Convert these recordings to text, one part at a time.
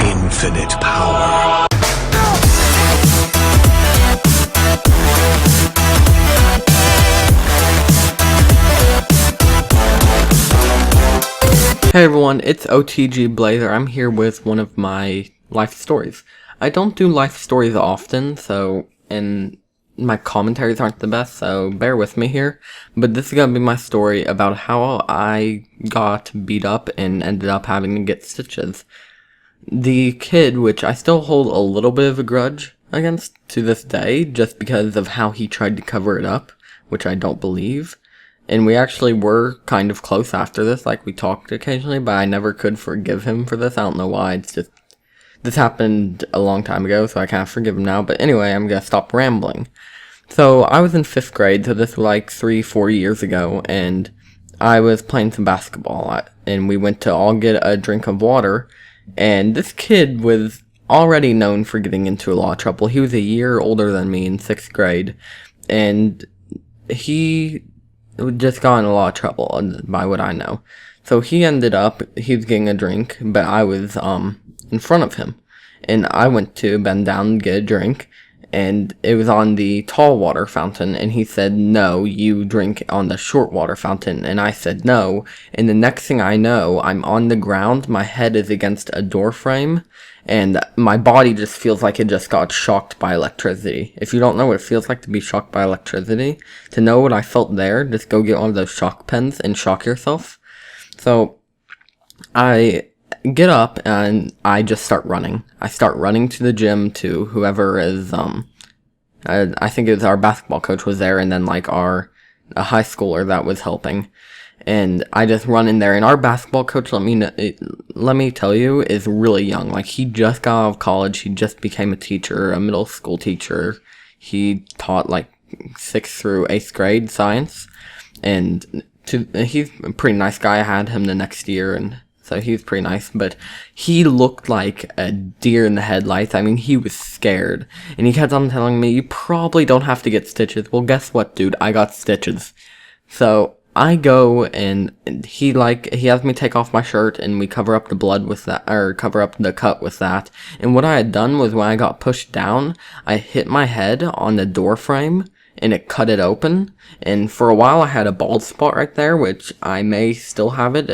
infinite power. Hey everyone, it's OTG Blazer. I'm here with one of my life stories. I don't do life stories often, and my commentaries aren't the best, so bear with me here. But this is gonna be my story about how I got beat up and ended up having to get stitches. The kid, which I still hold a little bit of a grudge against to this day, just because of how he tried to cover it up, which I don't believe. And we actually were kind of close after this, like we talked occasionally, but I never could forgive him for this. I don't know why, it's just, this happened a long time ago, so I can't forgive him now. But anyway, I'm gonna stop rambling. So, I was in 5th grade, so this was like 3-4 years ago, and I was playing some basketball, and we went to all get a drink of water, and this kid was already known for getting into a lot of trouble. He was a year older than me in 6th grade, and he just got in a lot of trouble, by what I know. So he was getting a drink, but I was, in front of him. And I went to bend down and get a drink, and it was on the tall water fountain, and he said, no, you drink on the short water fountain, and I said no, and the next thing I know, I'm on the ground, my head is against a door frame, and my body just feels like it just got shocked by electricity. If you don't know what it feels like to be shocked by electricity, to know what I felt there, just go get one of those shock pens and shock yourself. So, I get up and I just start running. I start running to the gym to whoever is, I think it was our basketball coach was there, and then like a high schooler that was helping. And I just run in there, and our basketball coach, let me tell you, is really young. Like, he just got out of college, he just became a teacher, a middle school teacher. He taught like 6th through 8th grade science, and he's a pretty nice guy. I had him the next year, and so he was pretty nice, but he looked like a deer in the headlights. I mean, he was scared, and he kept on telling me, you probably don't have to get stitches. Well, guess what, dude? I got stitches. So I go, and he has me take off my shirt, and we cover up the blood with that, or cover up the cut with that. And what I had done was, when I got pushed down, I hit my head on the door frame, and it cut it open. And for a while I had a bald spot right there, which I may still have it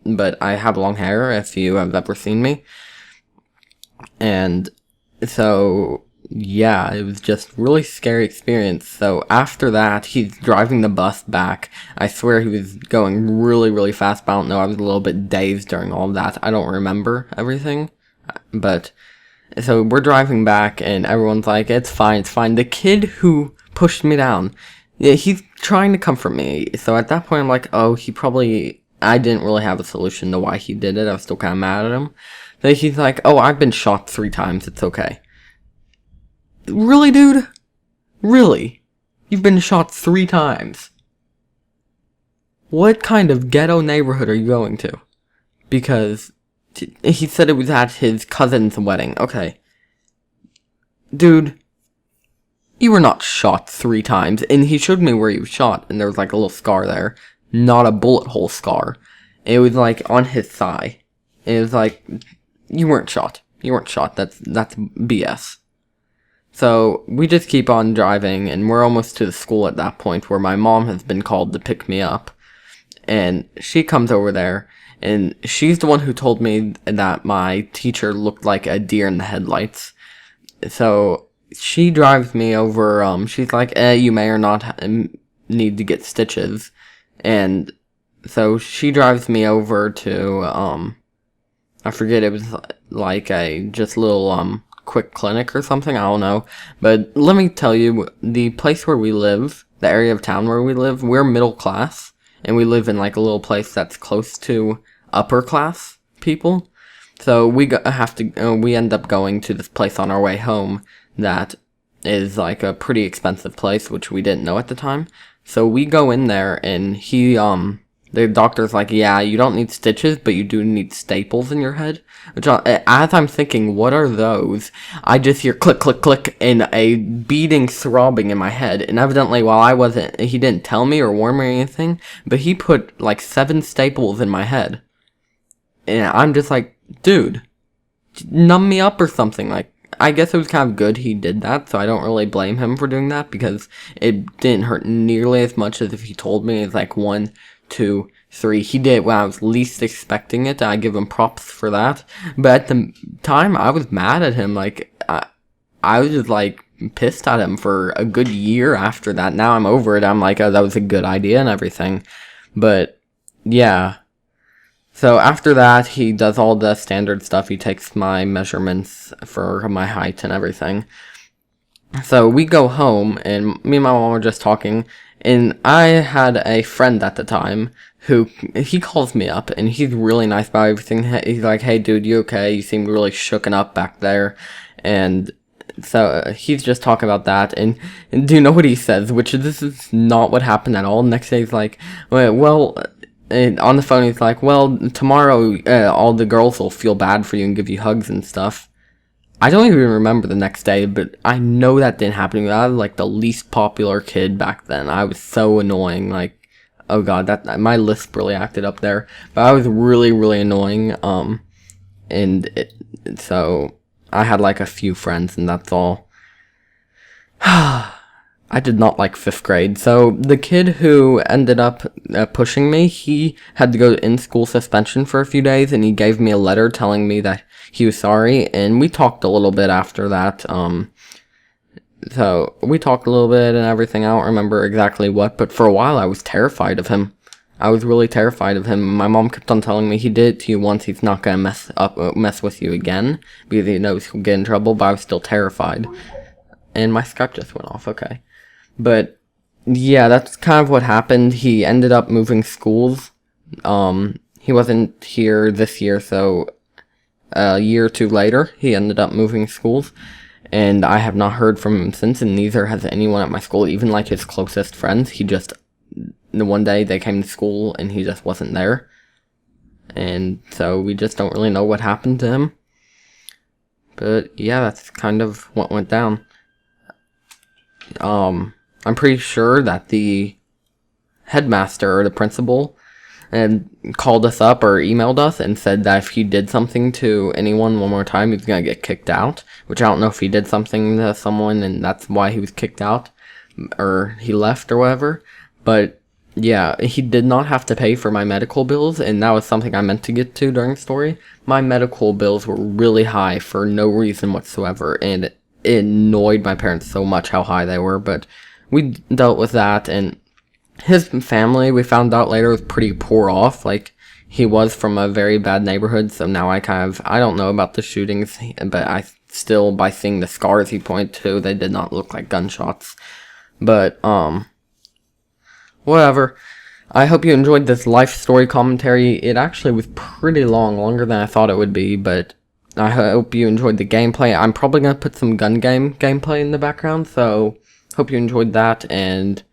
but I have long hair if you have ever seen me. And so, yeah, it was just really scary experience. So after that, he's driving the bus back. I swear he was going really, really fast, but I don't know, I was a little bit dazed during all of that. I don't remember everything, but so we're driving back, and everyone's like, it's fine. The kid who pushed me down, yeah, he's trying to comfort me. So at that point, I'm like, oh, I didn't really have a solution to why he did it. I was still kind of mad at him. Then he's like, oh, I've been shot 3 times. It's okay. Really, dude? Really? You've been shot 3 times? What kind of ghetto neighborhood are you going to? Because he said it was at his cousin's wedding. Okay. Dude, you were not shot 3 times. And he showed me where he was shot, and there was like a little scar there. Not a bullet hole scar. It was like on his thigh. It was like, you weren't shot. That's BS. So, we just keep on driving, and we're almost to the school at that point, where my mom has been called to pick me up. And she comes over there, and she's the one who told me that my teacher looked like a deer in the headlights. So, she drives me over, she's like, you may or not need to get stitches. And so she drives me over to, I forget, it was like a just little, quick clinic or something, I don't know. But let me tell you, the place where we live, the area of town where we live, we're middle class, and we live in like a little place that's close to upper class people. So we end up going to this place on our way home that is like a pretty expensive place, which we didn't know at the time. So we go in there, and the doctor's like, yeah, you don't need stitches, but you do need staples in your head. Which, as I'm thinking, what are those? I just hear click, click, click, and a beating, throbbing in my head. And evidently, he didn't tell me or warn me or anything, but he put like 7 staples in my head. And I'm just like, dude, numb me up or something. Like, I guess it was kind of good he did that, so I don't really blame him for doing that, because it didn't hurt nearly as much as if he told me. It's like 1, 2, 3. He did it when I was least expecting it, and I give him props for that. But at the time, I was mad at him. Like, I was just, like, pissed at him for a good year after that. Now I'm over it. I'm like, oh, that was a good idea and everything. But, yeah. So after that, he does all the standard stuff. He takes my measurements for my height and everything. So we go home, and me and my mom were just talking, and I had a friend at the time who, he calls me up, and he's really nice about everything. He's like, hey dude, you okay? You seem really shooken up back there. And so he's just talking about that, and do you know what he says? Which this is not what happened at all. Next day he's like, well, and on the phone he's like, well, tomorrow all the girls will feel bad for you and give you hugs and stuff. I don't even remember the next day, but I know that didn't happen to me. I was like the least popular kid back then. I was so annoying. Like, oh god, that my lisp really acted up there. But I was really, really annoying. So I had like a few friends, and that's all. I did not like 5th grade. So the kid who ended up pushing me, he had to go to in-school suspension for a few days, and he gave me a letter telling me that he was sorry, and we talked a little bit after that. So we talked a little bit and everything. I don't remember exactly what, but for a while I was terrified of him. I was really terrified of him. My mom kept on telling me, he did it to you once, he's not gonna mess with you again, because he knows he'll get in trouble, but I was still terrified. And my Skype just went off, okay. But, yeah, that's kind of what happened. He ended up moving schools. He wasn't here this year, so a year or two later, he ended up moving schools. And I have not heard from him since, and neither has anyone at my school, even like his closest friends. He just, one day they came to school, and he just wasn't there. And so we just don't really know what happened to him. But, yeah, that's kind of what went down. I'm pretty sure that the headmaster or the principal had called us up or emailed us and said that if he did something to anyone one more time, he's gonna get kicked out. Which I don't know if he did something to someone and that's why he was kicked out, or he left or whatever. But yeah, he did not have to pay for my medical bills, and that was something I meant to get to during the story. My medical bills were really high for no reason whatsoever, and it annoyed my parents so much how high they were, but we dealt with that. And his family, we found out later, was pretty poor off. Like, he was from a very bad neighborhood, so now I don't know about the shootings, but I still, by seeing the scars he pointed to, they did not look like gunshots. But, whatever. I hope you enjoyed this life story commentary. It actually was pretty long, longer than I thought it would be, but I hope you enjoyed the gameplay. I'm probably going to put some gun gameplay in the background, so hope you enjoyed that, and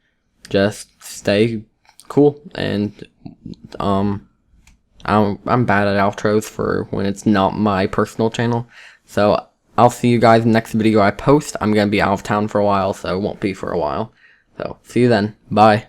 just stay cool. And I'm bad at outros for when it's not my personal channel, so I'll see you guys in the next video I post. I'm going to be out of town for a while, so it won't be for a while. So, see you then. Bye.